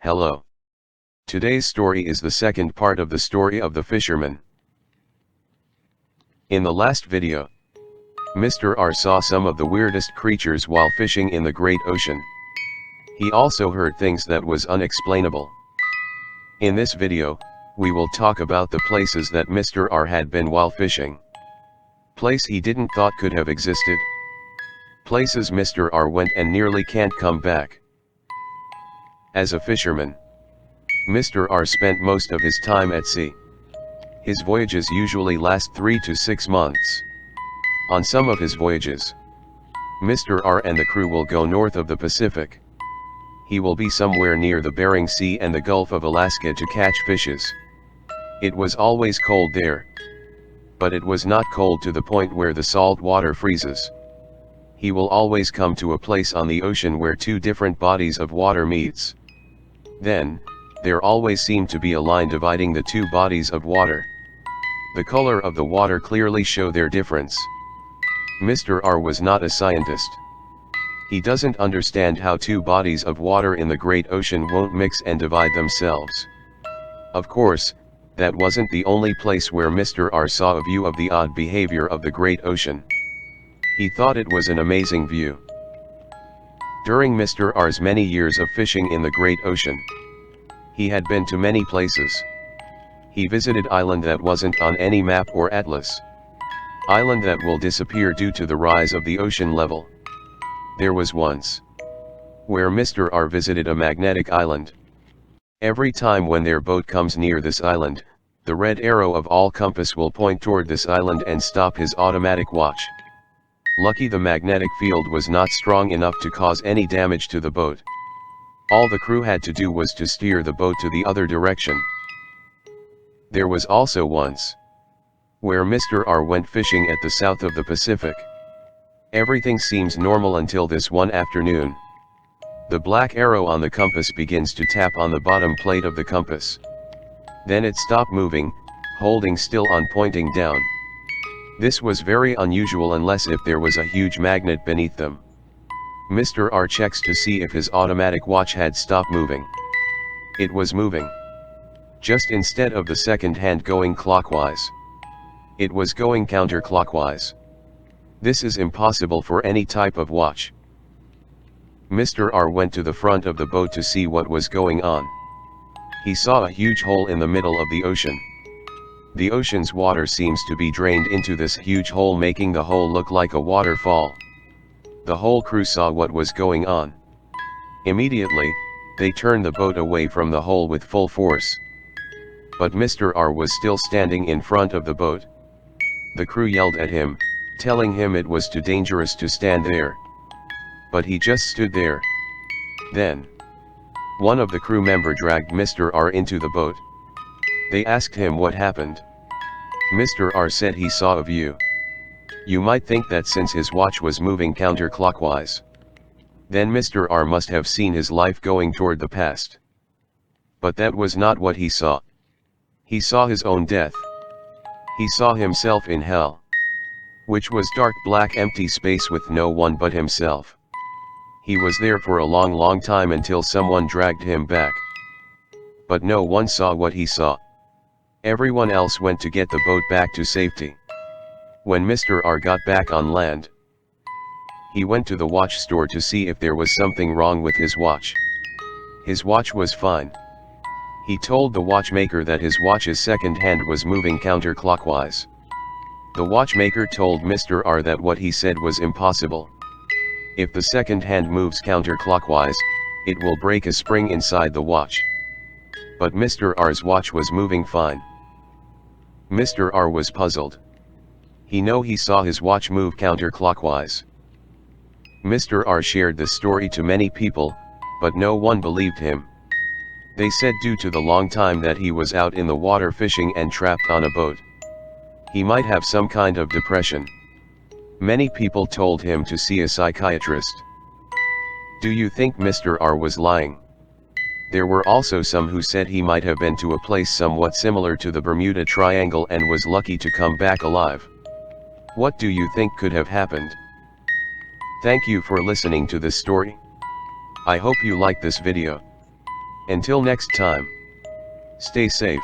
Hello. Today's story is the second part of the story of the fisherman. In the last video, Mr. R saw some of the weirdest creatures while fishing in the great ocean. He also heard things that was unexplainable. In this video, we will talk about the places that Mr. R had been while fishing. Place he didn't thought could have existed. Places Mr. R went and nearly can't come back. As a fisherman, Mr. R spent most of his time at sea. His voyages usually last 3 to 6 months. On some of his voyages, Mr. R and the crew will go north of the Pacific. He will be somewhere near the Bering Sea and the Gulf of Alaska to catch fishes. It was always cold there. But it was not cold to the point where the salt water freezes. He will always come to a place on the ocean where two different bodies of water meets. Then, there always seemed to be a line dividing the two bodies of water. The color of the water clearly show their difference. Mr. R was not a scientist. He doesn't understand how two bodies of water in the great ocean won't mix and divide themselves. Of course, that wasn't the only place where Mr. R saw a view of the odd behavior of the great ocean. He thought it was an amazing view. During Mr. R's many years of fishing in the great ocean, he had been to many places. He visited island that wasn't on any map or atlas. Island that will disappear due to the rise of the ocean level. There was once where Mr. R visited a magnetic island. Every time when their boat comes near this island, the red arrow of all compass will point toward this island and stop his automatic watch. Lucky the magnetic field was not strong enough to cause any damage to the boat. All the crew had to do was to steer the boat to the other direction. There was also once where Mr. R went fishing at the south of the Pacific. Everything seems normal until this one afternoon. The black arrow on the compass begins to tap on the bottom plate of the compass. Then it stopped moving, holding still on pointing down. This was very unusual unless if there was a huge magnet beneath them. Mr. R checks to see if his automatic watch had stopped moving. It was moving. Just instead of the second hand going clockwise, it was going counterclockwise. This is impossible for any type of watch. Mr. R went to the front of the boat to see what was going on. He saw a huge hole in the middle of the ocean. The ocean's water seems to be drained into this huge hole, making the hole look like a waterfall. The whole crew saw what was going on. Immediately, they turned the boat away from the hole with full force. But Mr. R was still standing in front of the boat. The crew yelled at him, telling him it was too dangerous to stand there. But he just stood there. Then, one of the crew member dragged Mr. R into the boat. They asked him what happened. Mr. R said he saw a view. You might think that since his watch was moving counterclockwise, then Mr. R must have seen his life going toward the past. But that was not what he saw. He saw his own death. He saw himself in hell, which was dark black empty space with no one but himself. He was there for a long time until someone dragged him back. But no one saw what he saw. Everyone else went to get the boat back to safety. When Mr. R got back on land, he went to the watch store to see if there was something wrong with his watch. His watch was fine. He told the watchmaker that his watch's second hand was moving counterclockwise. The watchmaker told Mr. R that what he said was impossible. If the second hand moves counterclockwise, it will break a spring inside the watch. But Mr. R's watch was moving fine. Mr. R was puzzled. He saw his watch move counterclockwise. Mr. R shared this story to many people, but no one believed him. They said due to the long time that he was out in the water fishing and trapped on a boat, he might have some kind of depression. Many people told him to see a psychiatrist. Do you think Mr. R was lying? There were also some who said he might have been to a place somewhat similar to the Bermuda Triangle and was lucky to come back alive. What do you think could have happened? Thank you for listening to this story. I hope you like this video. Until next time, stay safe.